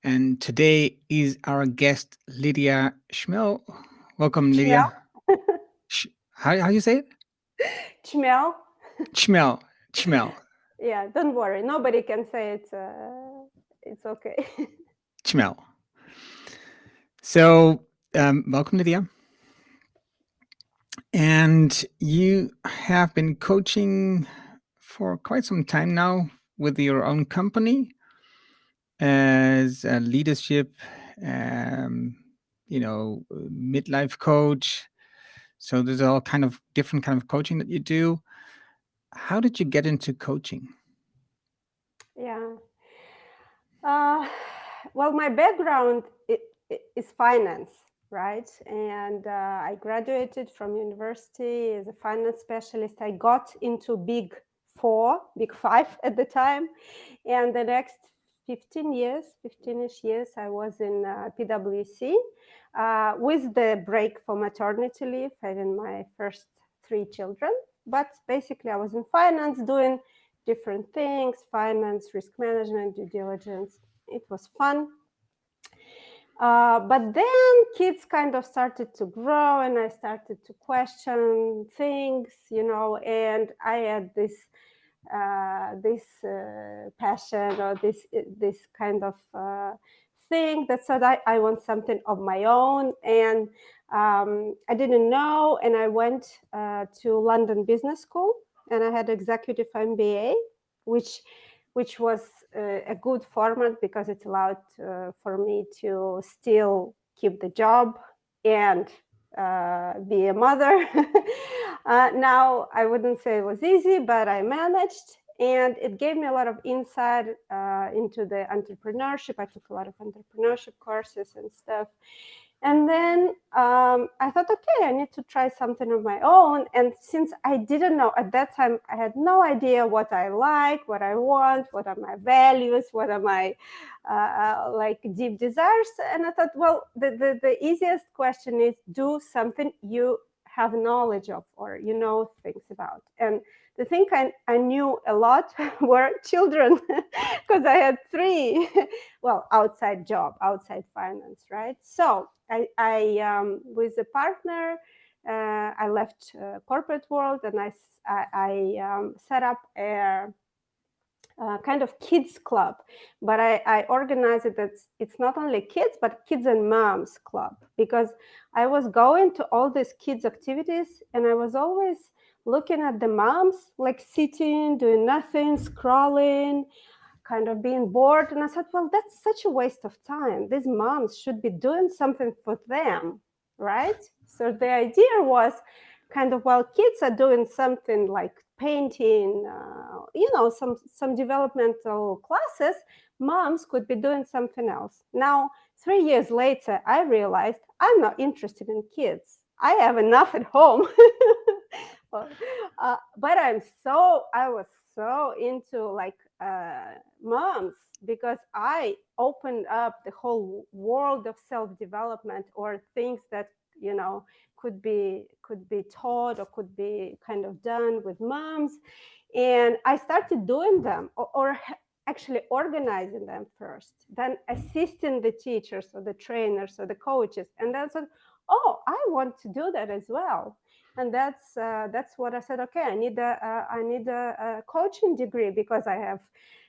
And today is our guest, Lidia Chmel. Welcome, Chmel? Lidia. How you say it? Chmel? Chmel. Chmel. Yeah, don't worry. Nobody can say it. It's okay. Chmel. So, welcome, Lidia. And you have been coaching for quite some time now with your own company as a leadership, um, midlife coach. So there's all kind of different kind of coaching that you do. How did you get into coaching? Yeah. Uh, well, my background is finance, right? And I graduated from university as a finance specialist. I got into big five at the time. And the next 15-ish years, I was in PwC with the break for maternity leave, having my first three children. But basically, I was in finance doing different things: finance, risk management, due diligence. It was fun. But then kids kind of started to grow, and I started to question things, and I had this passion, or this kind of thing that said I want something of my own. And I didn't know, and I went to London Business School, and I had executive MBA, which was a good format because it allowed for me to still keep the job and be a mother. Now, I wouldn't say it was easy, but I managed. And it gave me a lot of insight into the entrepreneurship. I took a lot of entrepreneurship courses and stuff. And then I thought, okay, I need to try something of my own. And since I didn't know at that time, I had no idea what I like, what I want, what are my values, what are my like deep desires. And I thought, well, the easiest question is do something you have knowledge of or things about. And the thing I knew a lot were children because I had three. Well, outside job, outside finance, right? So I with a partner, I left corporate world, and I set up a kind of kids club, but I organize it that it's not only kids but kids and moms club, because I was going to all these kids activities and I was always looking at the moms like sitting doing nothing, scrolling, kind of being bored. And I said, well, that's such a waste of time. These moms should be doing something for them, right? So the idea was kind of, while kids are doing something like painting, some developmental classes, moms could be doing something else. Now, 3 years later, I realized I'm not interested in kids. I have enough at home. Well, but I was so into like moms, because I opened up the whole world of self-development, or things that could be taught or could be kind of done with moms. And I started doing them, or actually organizing them first, then assisting the teachers or the trainers or the coaches, and then said, oh, I want to do that as well. And that's what I said. Okay, I need a coaching degree, because I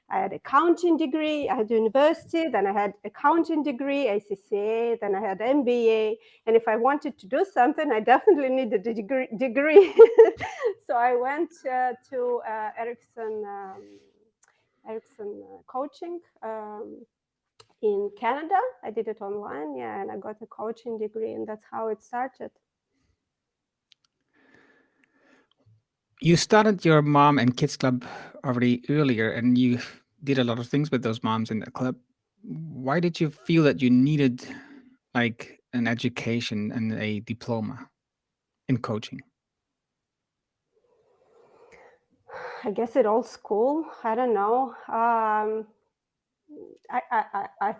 had accounting degree, I had university, then I had accounting degree, ACCA, then I had MBA. And if I wanted to do something, I definitely needed a degree. So I went to Ericsson coaching in Canada. I did it online, yeah, and I got a coaching degree, and that's how it started. You started your mom and kids club already earlier, and you did a lot of things with those moms in the club. Why did you feel that you needed like an education and a diploma in coaching? I guess it old school. I don't know. I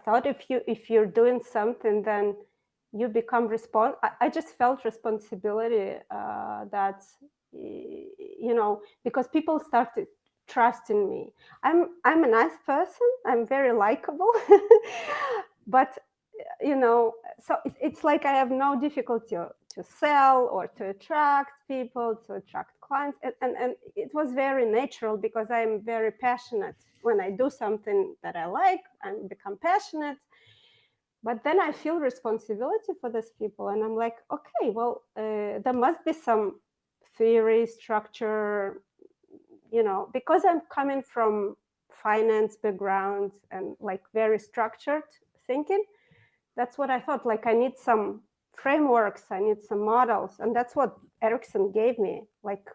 thought if you're doing something, then you become I just felt responsibility that because people started trusting me. I'm a nice person. I'm very likable. but so it's like I have no difficulty to sell or to attract people, to attract clients, and it was very natural because I'm very passionate. When I do something that I like, I become passionate. But then I feel responsibility for these people, and I'm like, okay, well, there must be some theory, structure, because I'm coming from finance background and like very structured thinking. That's what I thought. Like, I need some frameworks, I need some models, and that's what Erickson gave me. Like,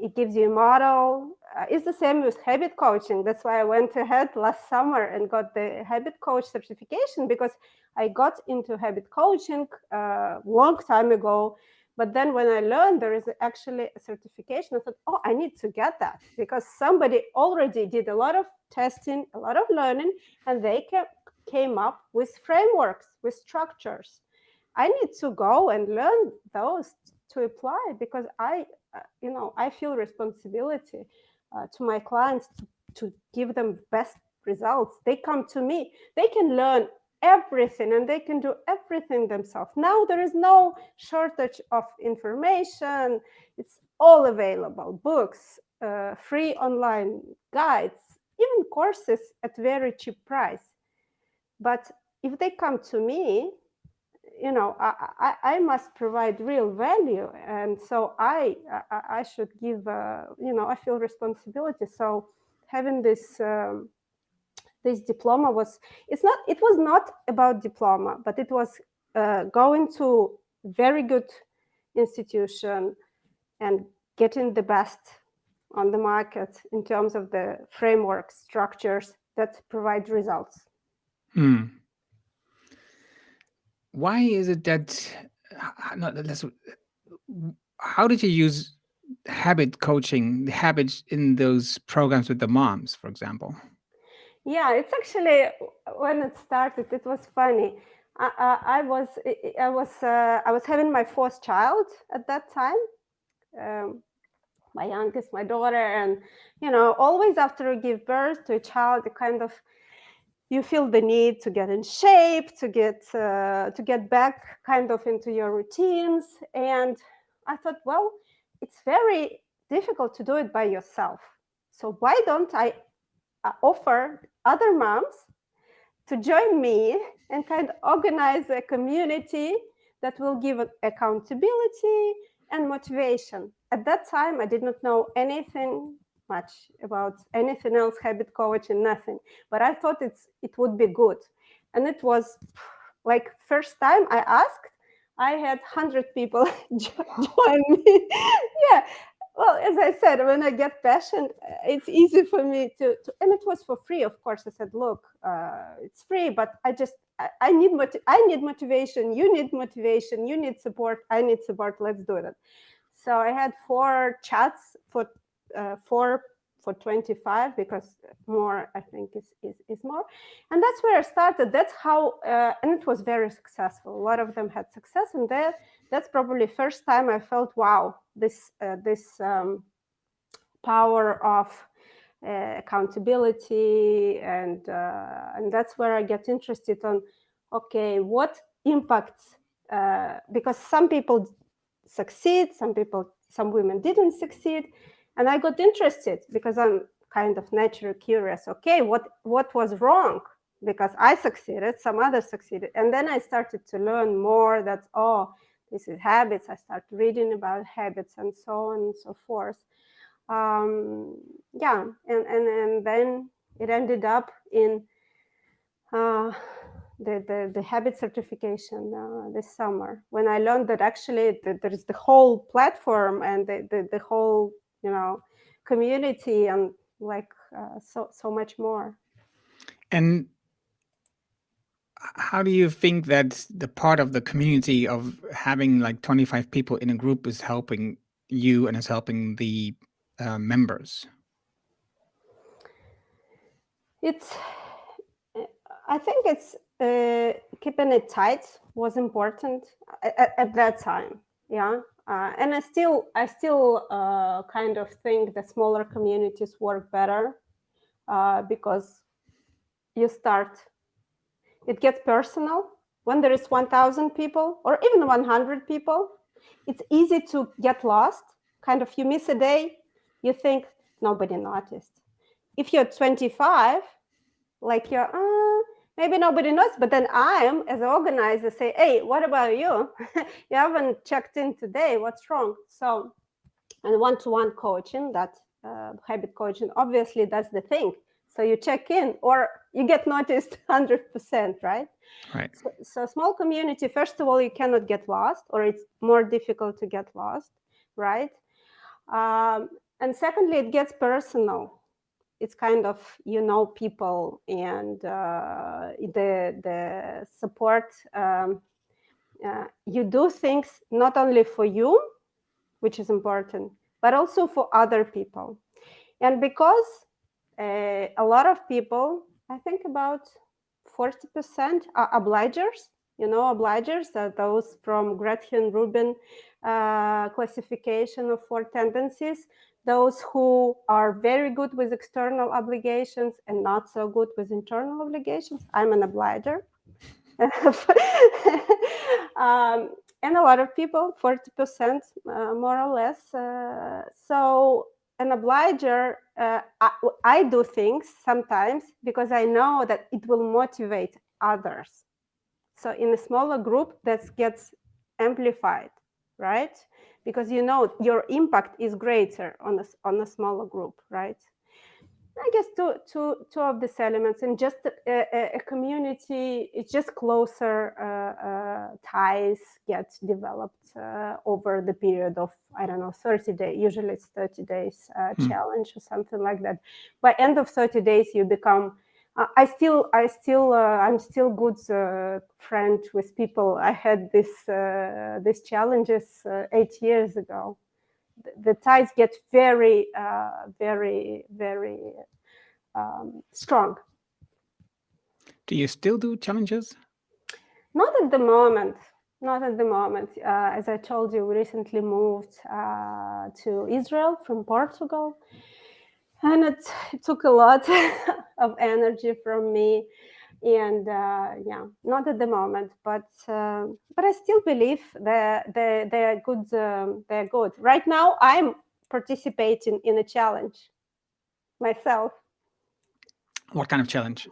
it gives you a model. It's the same with habit coaching. That's why I went ahead last summer and got the habit coach certification, because I got into habit coaching a long time ago. But then when I learned there is actually a certification, I thought, oh, I need to get that, because somebody already did a lot of testing, a lot of learning, and they came up with frameworks, with structures. I need to go and learn those to apply, because I feel responsibility to my clients to give them best results. They come to me, they can learn everything and they can do everything themselves. Now there is no shortage of information. It's all available, books, free online guides, even courses at very cheap price. But if they come to me, I must provide real value, and so I should give I feel responsibility. So having this diploma it was not about diploma, but it was going to very good institution and getting the best on the market in terms of the framework structures that provide results. Why is it that how did you use habit coaching, the habits in those programs with the moms, for example? Yeah, it's actually, when it started, it was funny. I was having my fourth child at that time, my youngest, my daughter, and always after you give birth to a child, you feel the need to get in shape, to get back kind of into your routines. And I thought, well, it's very difficult to do it by yourself. So why don't I offer other moms to join me and kind of organize a community that will give accountability and motivation. At that time, I did not know anything much about anything else, habit coaching, nothing. But I thought it would be good. And it was like first time I asked, I had 100 people join me. Yeah, well, as I said, when I get passion, it's easy for me and it was for free, of course. I said, look, it's free, but I need motivation. You need motivation. You need support. I need support. Let's do it. So I had 4 chats for 25, because more, I think, is more. And that's where I started. That's how, and it was very successful. A lot of them had success. And that's probably first time I felt, wow, this power of accountability. And that's where I get interested on, okay, what impacts, because some people succeed, some women didn't succeed. And I got interested because I'm kind of naturally curious. Okay, what was wrong? Because I succeeded, some others succeeded. And then I started to learn more that, oh, this is habits. I started reading about habits and so on and so forth. Yeah, and then it ended up in the habit certification this summer, when I learned that actually there is the whole platform and the whole community, and like so much more. And how do you think that the part of the community of having like 25 people in a group is helping you and is helping the members? It's I think it's keeping it tight was important at that time. Yeah. And I still kind of think the smaller communities work better, because you start It gets personal. When there is 1,000 people or even 100 people, it's easy to get lost. Kind of, you miss a day, you think nobody noticed. If you're 25, like you're, maybe nobody knows, but then I, as an organizer, say, hey, what about you? You haven't checked in today. What's wrong? So, and one-to-one coaching, that habit coaching, obviously that's the thing. So you check in or you get noticed 100%, right? Right. So small community, first of all, you cannot get lost, or it's more difficult to get lost, right? And secondly, it gets personal. It's kind of, people, and the support. You do things not only for you, which is important, but also for other people. And because a lot of people, I think about 40% are obligers. Obligers are those from Gretchen Rubin classification of 4 tendencies, those who are very good with external obligations and not so good with internal obligations. I'm an obliger. And a lot of people, 40%, more or less. So an obliger, I do things sometimes because I know that it will motivate others. So in a smaller group, that gets amplified, right? Because your impact is greater on a smaller group, right? I guess two of these elements, and just a community, it's just closer ties get developed over the period of, I don't know, 30 days. Usually it's 30 days challenge or something like that. By end of 30 days, you become. I'm still good friend with people. I had these challenges 8 years ago. The ties get very, very, very strong. Do you still do challenges? Not at the moment. Not at the moment. As I told you, we recently moved to Israel from Portugal, and it took a lot of energy from me. And not at the moment, but I still believe that they're good. They're good. Right now, I'm participating in a challenge myself. What kind of challenge?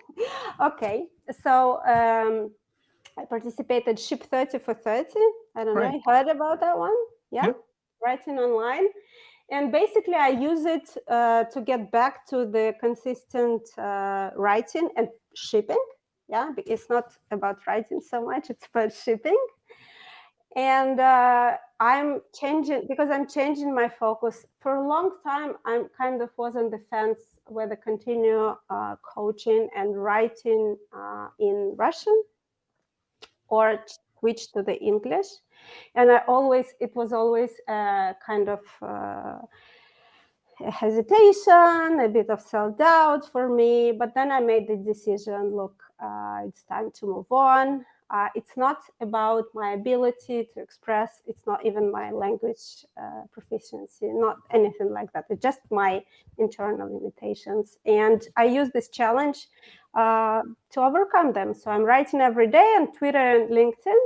Okay, so I participated Ship 30 for 30. I don't know, Right. you heard about that one? Yeah, Yeah. writing online. And basically, I use it to get back to the consistent writing and shipping. Yeah, it's not about writing so much, it's about shipping. And I'm changing my focus. For a long time, I'm kind of was on the fence whether continue coaching and writing in Russian or switch to the English. And it was always kind of a hesitation, a bit of self-doubt for me. But then I made the decision, look, it's time to move on. It's not about my ability to express. It's not even my language proficiency, not anything like that. It's just my internal limitations. And I use this challenge to overcome them. So I'm writing every day on Twitter and LinkedIn,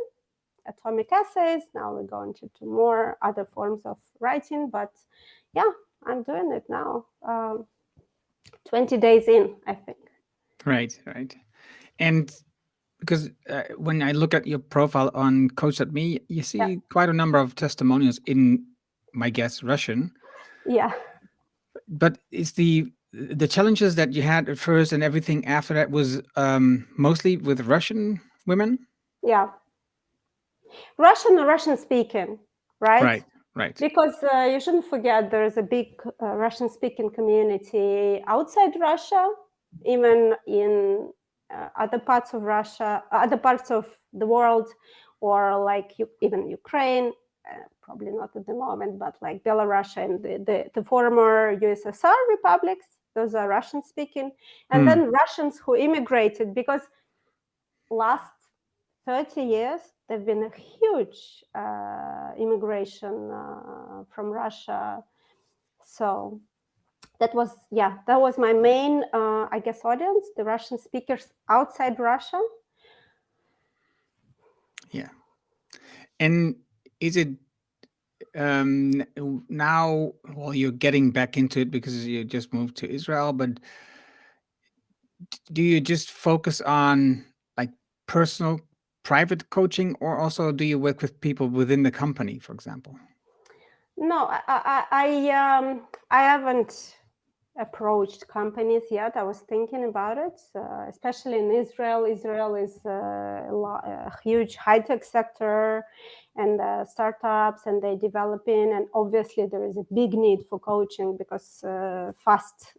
atomic essays. Now we're going to more other forms of writing. But yeah, I'm doing it now. 20 days in, I think. Right. Right. And because when I look at your profile on Coach.me, you Yeah. see quite a number of testimonials in, my guess, Russian. Yeah. But is the challenges that you had at first and everything after that was mostly with Russian women? Yeah. Russian speaking, right? Right. Right. Because you shouldn't forget there's a big Russian speaking community outside Russia, even in other parts of Russia, other parts of the world, or like even Ukraine, probably not at the moment, but like Belarus and the former USSR republics, those are Russian speaking. And then Russians who immigrated, because last 30 years, there's been a huge immigration from Russia. So that was my main, I guess, audience, the Russian speakers outside Russia. Yeah. And is it now, well, you're getting back into it because you just moved to Israel, but do you just focus on like personal private coaching, or also do you work with people within the company, for example? No, I haven't approached companies yet. I was thinking about it, especially in Israel. Israel is a huge high-tech sector and startups, and they're developing. And obviously, there is a big need for coaching because fast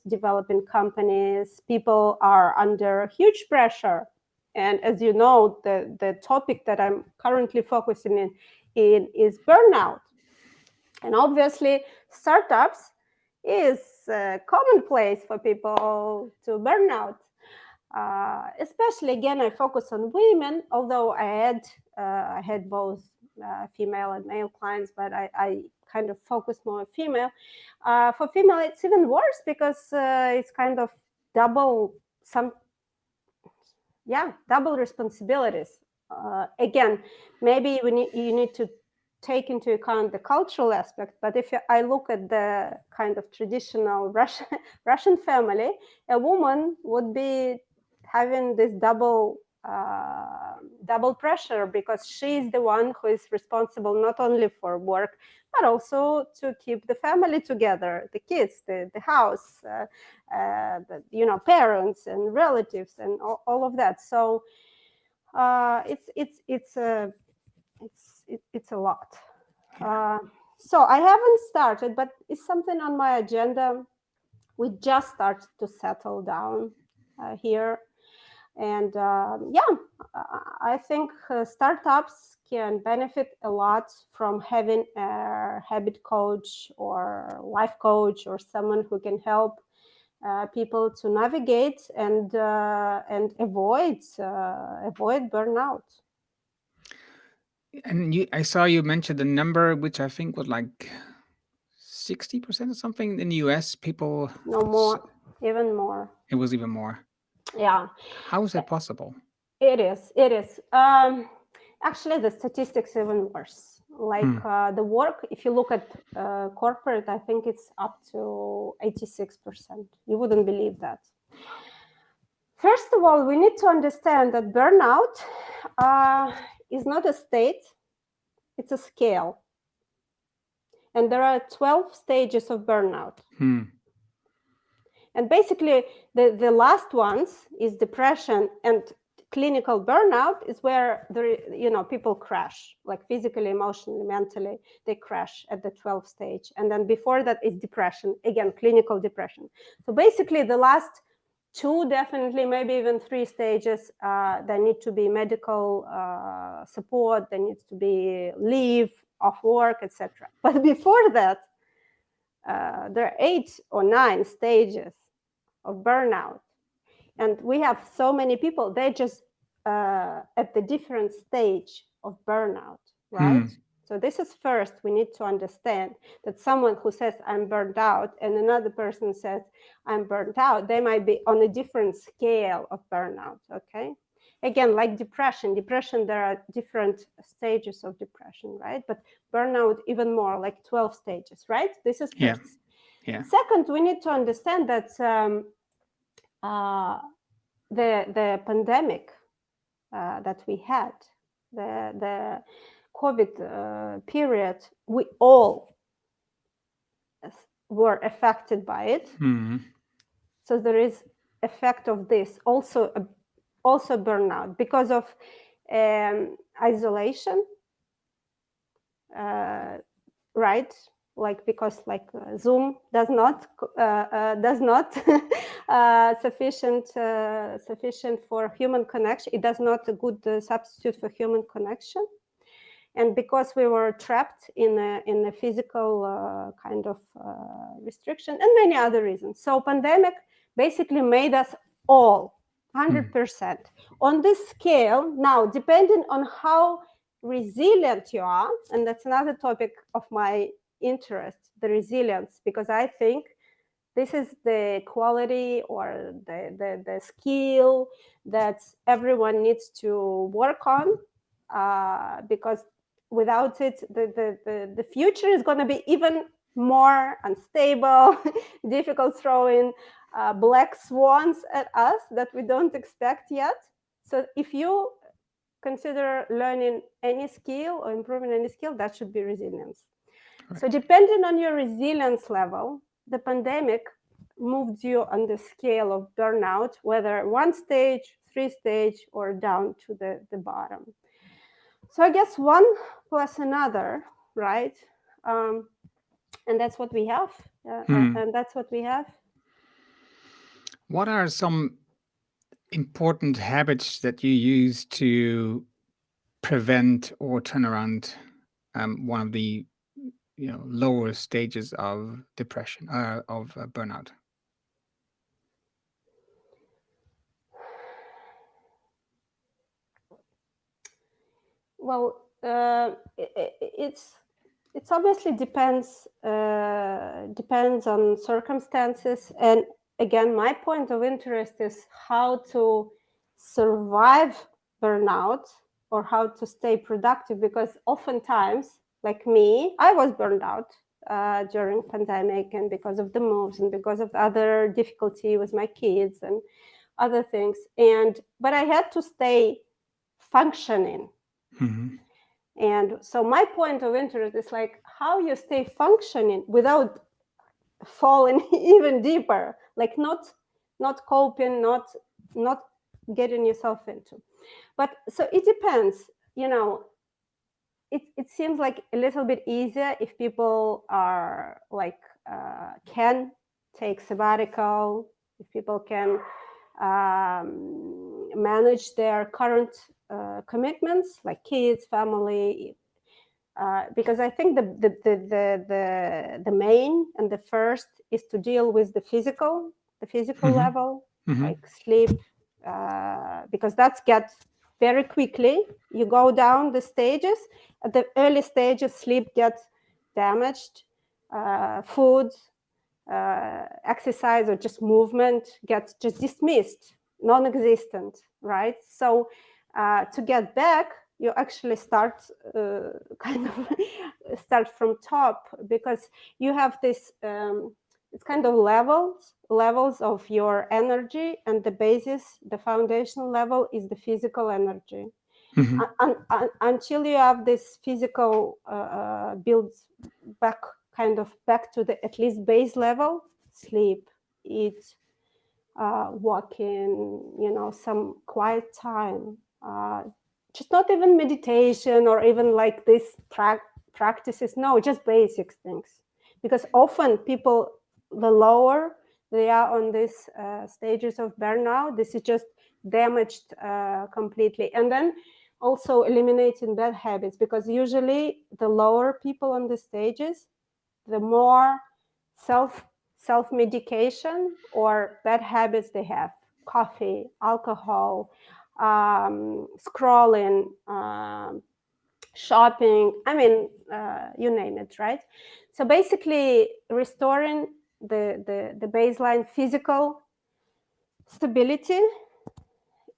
developing companies, people are under huge pressure. And as you know, the topic that I'm currently focusing in is burnout. And obviously, startups is commonplace for people to burn out. Especially again, I focus on women, although I had both female and male clients, but I kind of focus more on female. For female, it's even worse because it's kind of double some double responsibilities. Again, maybe you need to take into account the cultural aspect, but if I look at the kind of traditional Russian family, a woman would be having this double pressure because she's the one who is responsible not only for work but also to keep the family together, the kids, the house, parents and relatives and all of that. So it's a lot. So I haven't started, but it's something on my agenda. We just started to settle down here, and I think startups can benefit a lot from having a habit coach or life coach or someone who can help people to navigate and avoid burnout. And I saw you mentioned the number, which I think was like 60% or something in the US. People, No more, even more. it was even more. Yeah, How is that possible? it is. It is. Actually, the statistics even worse. Like Hmm. the work, if you look at corporate, I think it's up to 86%. You wouldn't believe that. First of all, we need to understand that burnout is not a state, it's a scale. And there are 12 stages of burnout. And basically, the last ones is depression, and clinical burnout is where people crash, like physically, emotionally, mentally, they crash at the 12th stage. And then before that is depression, again, clinical depression. So basically, the last two, definitely, maybe even three stages, there need to be medical support, there needs to be leave of work, etc. But before that, there are 8 or 9 stages of burnout. And we have so many people, they're just at the different stage of burnout, right? So this is first, we need to understand that someone who says I'm burned out and another person says I'm burned out, they might be on a different scale of burnout, okay? Again, like depression, there are different stages of depression, right? But burnout even more, like 12 stages, right? This is first. Yeah. Second, we need to understand that the pandemic that we had, the COVID period, we all were affected by it. So there is effect of this, also burnout because of isolation, right? Like because Zoom does not sufficient for human connection. It does not a good substitute for human connection, and because we were trapped in a physical kind of restriction and many other reasons. So pandemic basically made us all 100% on this scale. Now, depending on how resilient you are, and that's another topic of my interest, the resilience, because I think This is the quality or the skill that everyone needs to work on, because without it, the future is going to be even more unstable, difficult, throwing black swans at us that we don't expect yet. So if you consider learning any skill or improving any skill, that should be resilience. So Right. depending on your resilience level, the pandemic moved you on the scale of burnout, whether one stage, three stage, or down to the bottom. So I guess one plus another, right? Um, and that's what we have. Hmm. And that's what we have. What are some important habits that you use to prevent or turn around one of the lower stages of depression of burnout? Well, it's obviously depends on circumstances, and again, my point of interest is how to survive burnout or how to stay productive, because oftentimes, like me, I was burned out during pandemic, and because of the moves and because of other difficulty with my kids and other things, and but I had to stay functioning. Hmm. And so my point of interest is like how you stay functioning without falling even deeper, like not coping, not getting yourself into. But so it depends, it seems like a little bit easier if people are like can take sabbatical, if people can manage their current commitments like kids, family, because I think the main and the first is to deal with the physical Hmm. level, Hmm. like sleep, because that's get very quickly. You go down the stages. At the early stages, sleep gets damaged. Food, exercise, or just movement gets just dismissed, non-existent, right? So to get back, you actually start kind of start from top, because you have this it's kind of levels of your energy, and the basis, the foundational level is the physical energy. Hmm. Until you have this physical builds back, kind of back to the at least base level, sleep, eat, walking, some quiet time, just not even meditation or even like this practices, no, just basic things. Because often people, the lower they are on these stages of burnout, this is just damaged completely. And then also eliminating bad habits, because usually the lower people on the stages, the more self self medication or bad habits they have: coffee, alcohol, scrolling, shopping. I mean, you name it, right? So basically, restoring the baseline physical stability,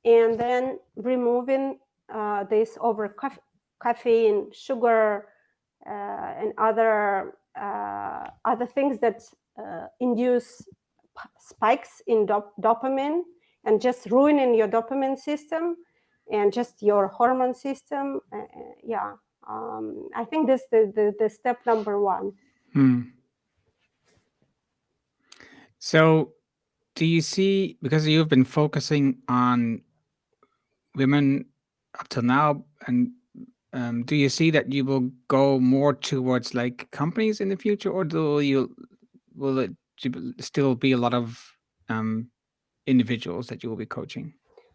and then removing this over caffeine, sugar, and other things that induce spikes in dopamine, and just ruining your dopamine system and just your hormone system. Yeah, I think this the step number one. Hmm. So, do you see, because you've been focusing on women up till now, and do you see that you will go more towards like companies in the future, or will it still be a lot of um, individuals that you will be coaching?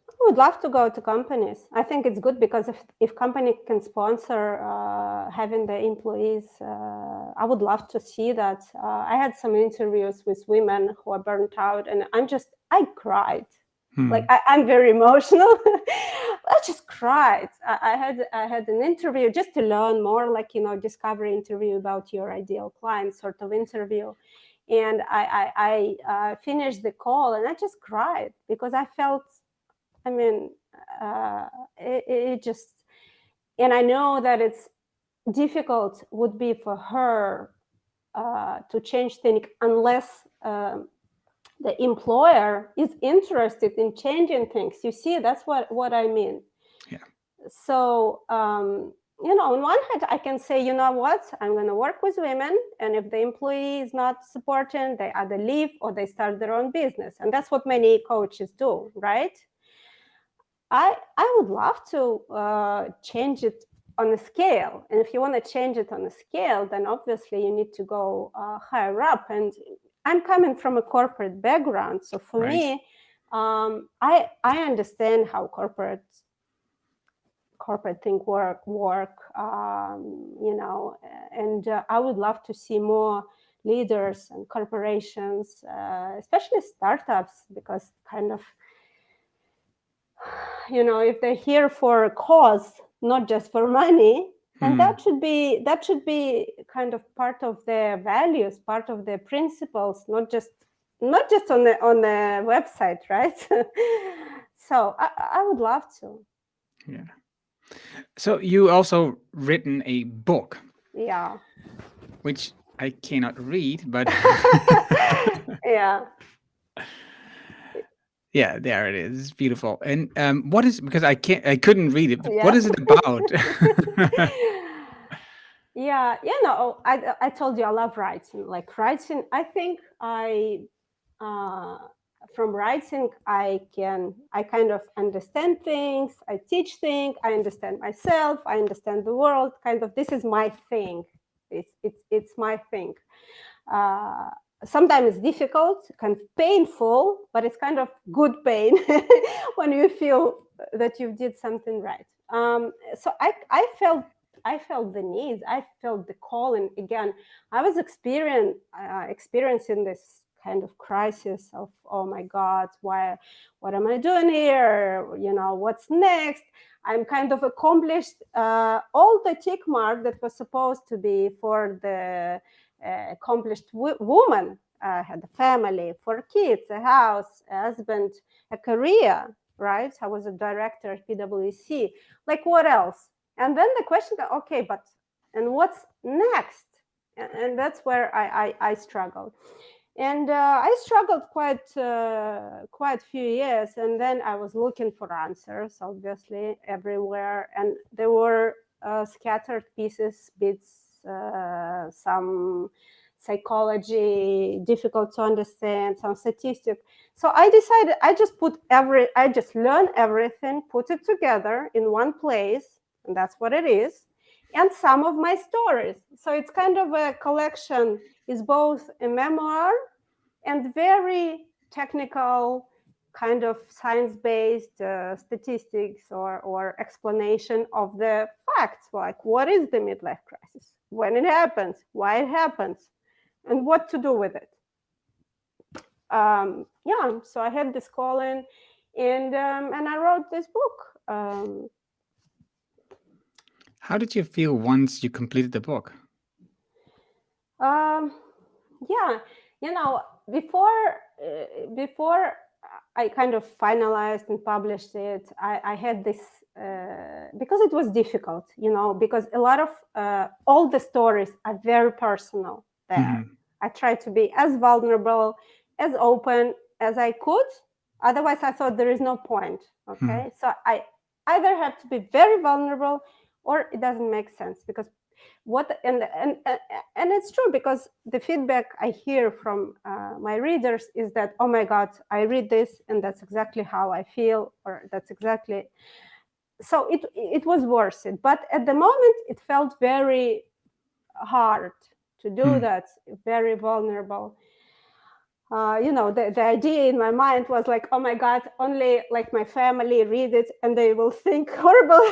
I would love to go to companies. I think it's good, because if company can sponsor having the employees, I would love to see that. I had some interviews with women who are burnt out, and I cried. Like Hmm. I'm very emotional. I just cried. I had an interview just to learn more, like discovery interview about your ideal client sort of interview, And I finished the call and I just cried because I felt, I mean, it just, and I know that it's difficult would be for her to change things unless the employer is interested in changing things. You see, that's what I mean. Yeah. So, on one hand, I can say, you know what, I'm going to work with women. And if the employee is not supporting, they either leave or they start their own business. And that's what many coaches do, right? I would love to change it on a scale. And if you want to change it on a scale, then obviously you need to go higher up. And I'm coming from a corporate background. So for Right. me, I understand how corporate thing work, and I would love to see more leaders and corporations, especially startups, because kind of, if they're here for a cause, not just for money, and that should be kind of part of their values, part of their principles, not just on the website, right? So I would love to. Yeah. So you also written a book, Yeah. which I cannot read, but Yeah. yeah, there it is. It's beautiful. And what is, because I couldn't read it. But what Yeah. is it about? Yeah, I told you I love writing. Like writing, I think uh, from writing I kind of understand things. I teach things. I understand myself. I understand the world. Kind of, this is my thing. It's my thing. Uh, Sometimes it's difficult, kind of painful, but it's kind of good pain when you feel that you did something right. So I felt the need. I felt the calling again. I was experiencing this kind of crisis of, oh my God, what am I doing here? What's next? I'm kind of accomplished all the tick mark that was supposed to be for the accomplished woman. Had a family, 4 kids, a house, a husband, a career, right? I was a director at PwC. Like, what else? And then the question, okay, but and what's next? And that's where I struggled. And I struggled quite few years, and then I was looking for answers, obviously, everywhere, and there were scattered pieces, bits, some psychology, difficult to understand, some statistics. So I decided I just learn everything, put it together in one place, and that's what it is, and some of my stories. So it's kind of a collection. Is both a memoir and very technical, kind of science-based statistics or explanation of the facts, like what is the midlife crisis, when it happens, why it happens, and what to do with it. So I had this calling, and I wrote this book. How did you feel once you completed the book? Um, yeah, before I kind of finalized and published it, I had this because it was difficult, because a lot of all the stories are very personal there. I tried to be as vulnerable, as open as I could. Otherwise, I thought there is no point. Okay, so I either have to be very vulnerable, or it doesn't make sense, because and it's true, because the feedback I hear from my readers is that, oh my God, I read this and that's exactly how I feel, or that's exactly. So it was worth it, but at the moment it felt very hard to do that, very vulnerable. The idea in my mind was like, oh my God, only like my family read it and they will think horrible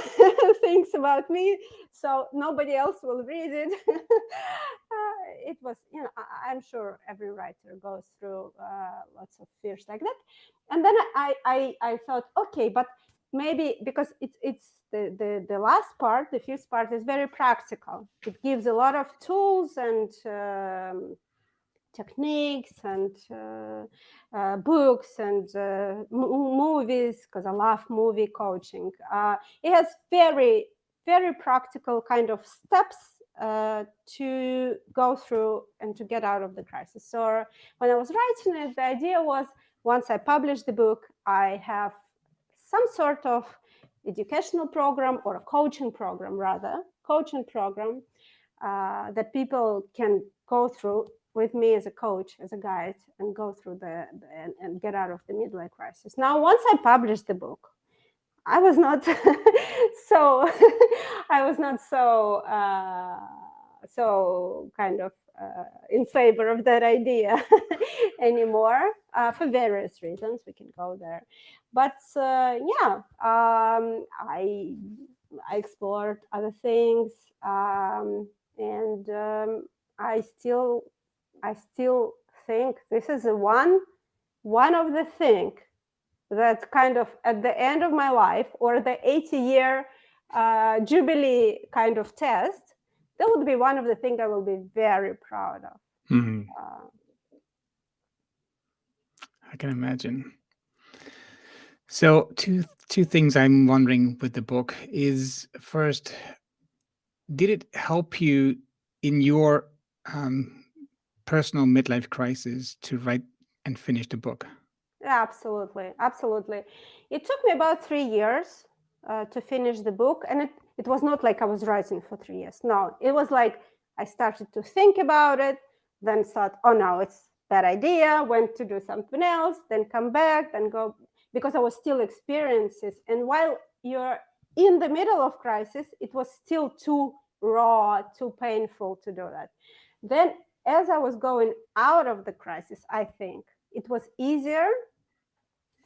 things about me, so nobody else will read it. It was, I'm sure every writer goes through lots of fears like that. And then I thought, okay, but maybe because it's the last part, the fifth part, is very practical. It gives a lot of tools and techniques and books and movies, because I love movie coaching. It has very, very practical kind of steps to go through and to get out of the crisis. So when I was writing it, the idea was, once I publish the book, I have some sort of educational program, or a coaching program, rather, coaching program that people can go through with me as a coach, as a guide, and go through and get out of the midlife crisis. Now, once I published the book, I was not so I was not so so kind of in favor of that idea anymore, for various reasons. We can go there, but yeah, I explored other things, and I still think this is one of the things that kind of at the end of my life, or the 80-year jubilee kind of test, that would be one of the things I will be very proud of. Mhm. I can imagine. So two things I'm wondering with the book is, first, did it help you in your um, personal midlife crisis to write and finish the book? Absolutely, absolutely. It took me about 3 years to finish the book, and it was not like I was writing for 3 years. No, it was like I started to think about it, then thought, oh no, it's bad idea, went to do something else, then come back, then go, because I was still experiences. And while you're in the middle of crisis, it was still too raw, too painful to do that. Then, as I was going out of the crisis, I think it was easier.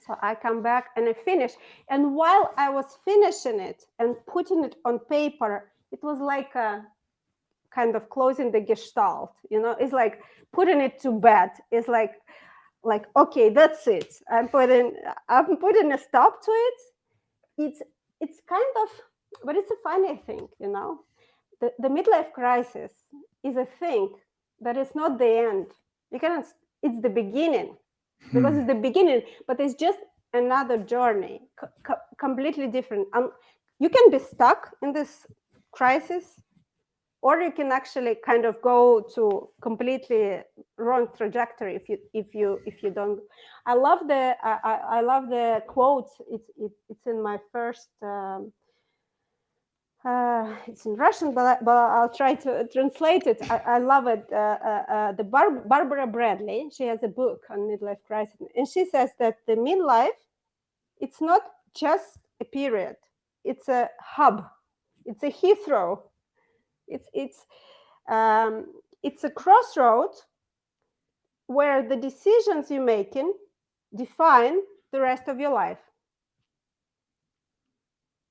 So I come back and I finish. And while I was finishing it and putting it on paper, it was like a kind of closing the gestalt. It's like putting it to bed. It's like okay, that's it. I'm putting a stop to it. It's kind of, but it's a funny thing. The midlife crisis is a thing that is not the end. You cannot. It's the beginning, because it's the beginning, but it's just another journey, completely different. You can be stuck in this crisis, or you can actually kind of go to completely wrong trajectory if you don't. I love the quote. It's in my first. It's in Russian, but I'll try to translate it. I love it. Barbara Bradley, she has a book on midlife crisis, and she says that the midlife, it's not just a period; it's a hub, it's a Heathrow, it's it's um, it's a crossroad where the decisions you're making define the rest of your life.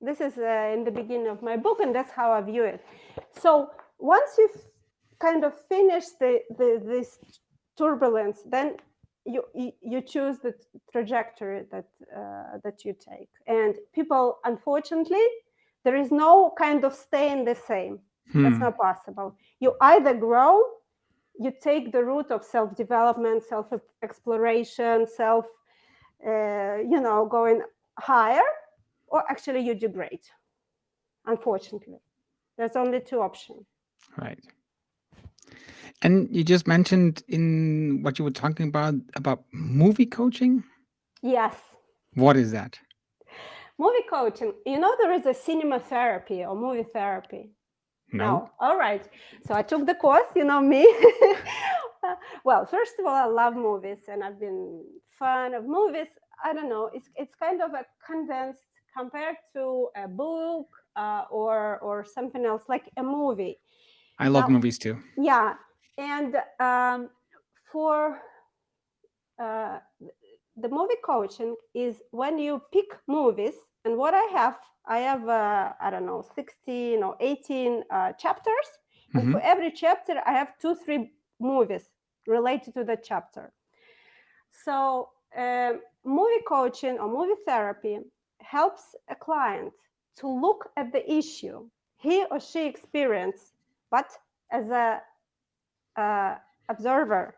This is in the beginning of my book, and that's how I view it. So once you've kind of finished this turbulence, then you choose the trajectory that you take. And people, unfortunately, there is no kind of staying the same. That's not possible. You either grow, you take the route of self-development, self-exploration, going higher, or actually you degrade. Unfortunately, there's only two options. Right. And you just mentioned in what you were talking about movie coaching. Yes. What is that? Movie coaching. There is a cinema therapy or movie therapy. No. All right. So I took the course, me. Well, first of all, I love movies, and I've been fan of movies. I don't know. It's kind of a condensed compared to a book or something else, like a movie. I love movies too. Yeah, and for the movie coaching is when you pick movies, and what I have I don't know, 16 or 18 chapters, and for every chapter I have 2-3 movies related to the chapter. So movie coaching or movie therapy helps a client to look at the issue he or she experienced, but as a observer,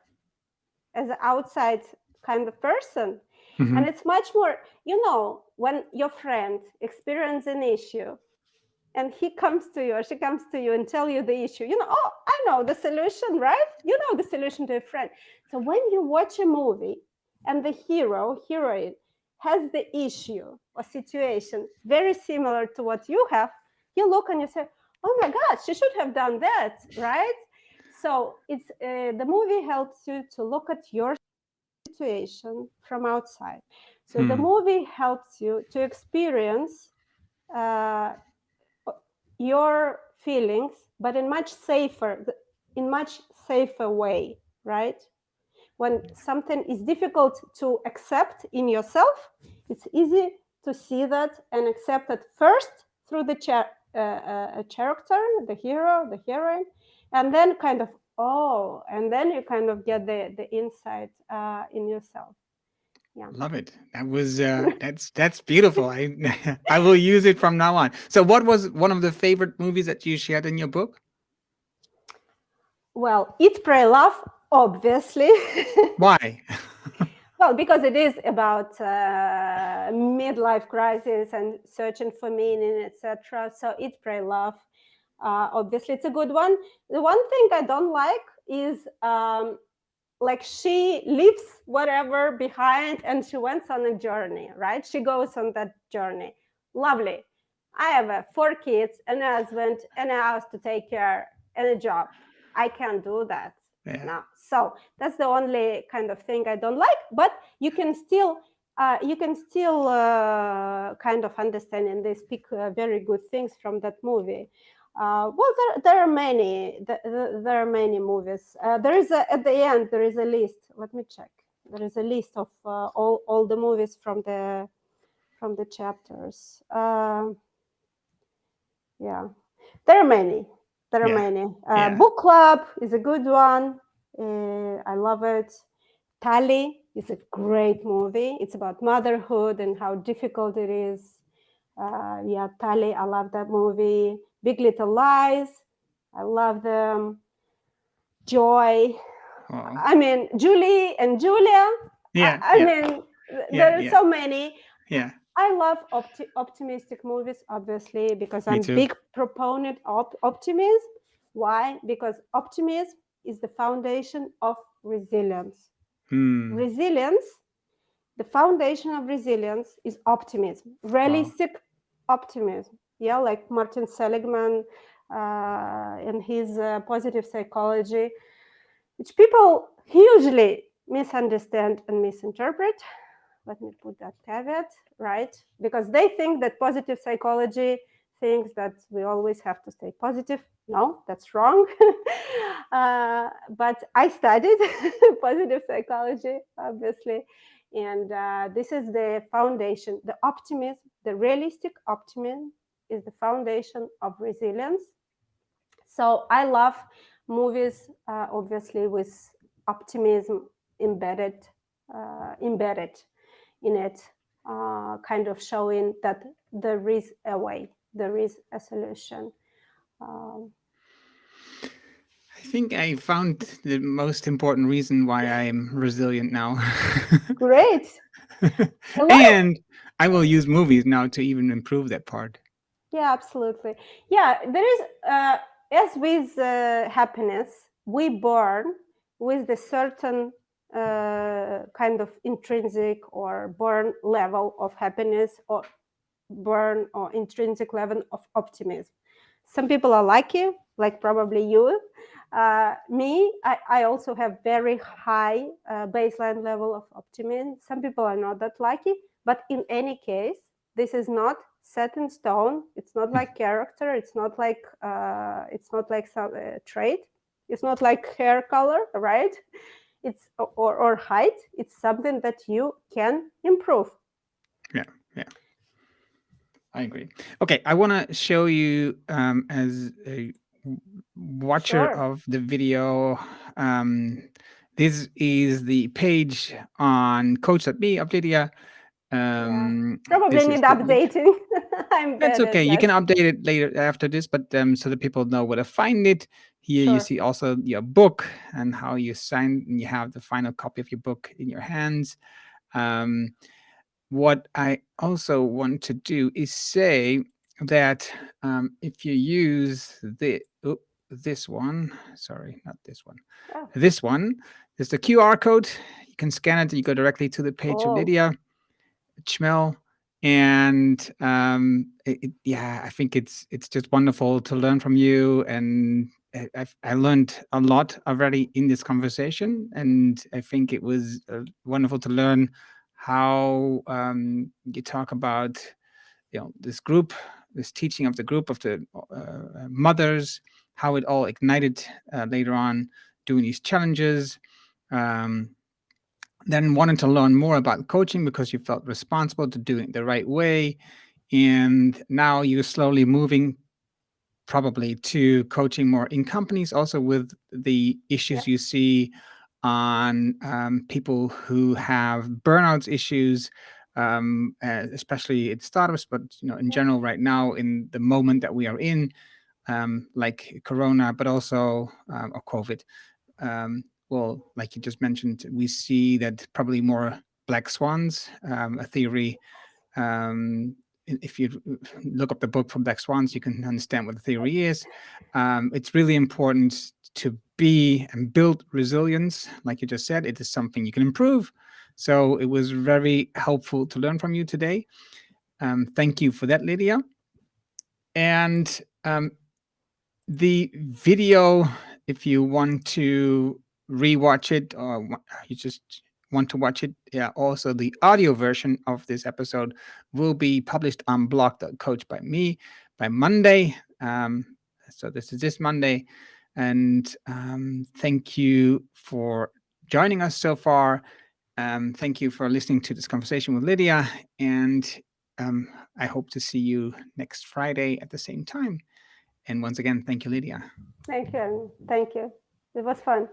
as an outside kind of person. Hmm. And it's much more, when your friend experiences an issue and he comes to you or she comes to you and tell you the issue, oh, I know the solution, right? You know the solution to a friend. So when you watch a movie and the heroine has the issue or situation very similar to what you have, you look and you say, oh my god, she should have done that, right? So it's the movie helps you to look at your situation from outside. So the Hmm. movie helps you to experience uh, your feelings, but in much safer way, right? When something is difficult to accept in yourself, it's easy to see that and accept it first through the character, the hero, the heroine, and then kind of and then you kind of get the insight in yourself. Yeah. Love it. That was that's beautiful. I I will use it from now on. So, what was one of the favorite movies that you shared in your book? Well, Eat, Pray, Love, obviously. Why? Well, because it is about midlife crisis and searching for meaning, etc. So, Eat, Pray, Love. Obviously, it's a good one. The one thing I don't like is like she leaves whatever behind and she went on a journey, right? She goes on that journey. Lovely. I have 4 kids, and a husband, and a house to take care, and a job. I can't do that. Yeah. No. So that's the only kind of thing I don't like. But you can still kind of understand, and they speak very good things from that movie. Well, there are many. There are many movies. There is at the end. There is a list. Let me check. There is a list of all the movies from the chapters. Yeah, there are many. There are Yeah. many. Yeah. Book Club is a good one. I love it. Tally is a great movie. It's about motherhood and how difficult it is. Yeah, Tally, I love that movie. Big Little Lies, I love them. Joy, Oh. I mean, Julie and Julia. I, Yeah. I Yeah. mean, Yeah. there are Yeah. so many. Yeah. I love optimistic movies, obviously, because Me I'm too. big proponent of optimism. Why? Because optimism is the foundation of resilience. Hmm. Resilience, the foundation of resilience is optimism, Wow. realistic optimism. Yeah, like Martin Seligman and his positive psychology, which people hugely misunderstand and misinterpret. Let me put that caveat, right? Because they think that positive psychology thinks that we always have to stay positive. No, that's wrong. But I studied positive psychology, obviously. And this is the foundation. The optimism, the realistic optimism, is the foundation of resilience. So I love movies, obviously, with optimism embedded, embedded in it, kind of showing that there is a way, there is a solution. Um, I think I found the most important reason why I'm resilient now. Great. A lot of And I will use movies now to even improve that part. Yeah, absolutely. Yeah, there is, as with happiness, we born with the certain kind of intrinsic or born level of happiness, or born or intrinsic level of optimism. Some people are lucky, like probably you. Me, I also have very high baseline level of optimism. Some people are not that lucky, but in any case, this is not set in stone. It's not like character. It's not like some trait. It's not like hair color, right? It's or height. It's something that you can improve. Yeah, yeah, I agree. Okay, I want to show you as a watcher Sure. of the video. Um, this is the page on coach.me of Lydia. Yeah. Probably This is need the link. updating. I'm That's bad okay. at You that. can update it later after this, but so that people know where to find it. Here you Sure. see also your book and how you sign, and you have the final copy of your book in your hands. Um, what I also want to do is say that if you use this one, sorry, not this one, Oh, this one, there's the QR code. You can scan it. You go directly to the page of oh, Lidia Chmel, and yeah, I think it's just wonderful to learn from you, and I learned a lot already in this conversation, and I think it was wonderful to learn how you talk about this group, this teaching of the group of the mothers, how it all ignited later on doing these challenges. Um, then wanted to learn more about coaching because you felt responsible to doing it the right way, and now you're slowly moving probably to coaching more in companies, also with the yeah, issues you see on people who have burnouts issues, especially in startups, but in yeah, general right now in the moment that we are in, like Corona, but also or COVID. Well, like you just mentioned, we see that probably more black swans, a theory. If you look up the book from Black Swans, you can understand what the theory is. It's really important to be and build resilience. Like you just said, it is something you can improve. So it was very helpful to learn from you today. Thank you for that, Lydia. And the video, if you want to rewatch it or you just want to watch it, yeah, also the audio version of this episode will be published on blog.coach by me by Monday. So this is this Monday. And thank you for joining us so far. Thank you for listening to this conversation with Lydia. And um, I hope to see you next Friday at the same time. And once again, thank you, Lydia. thank you. Thank you. It was fun.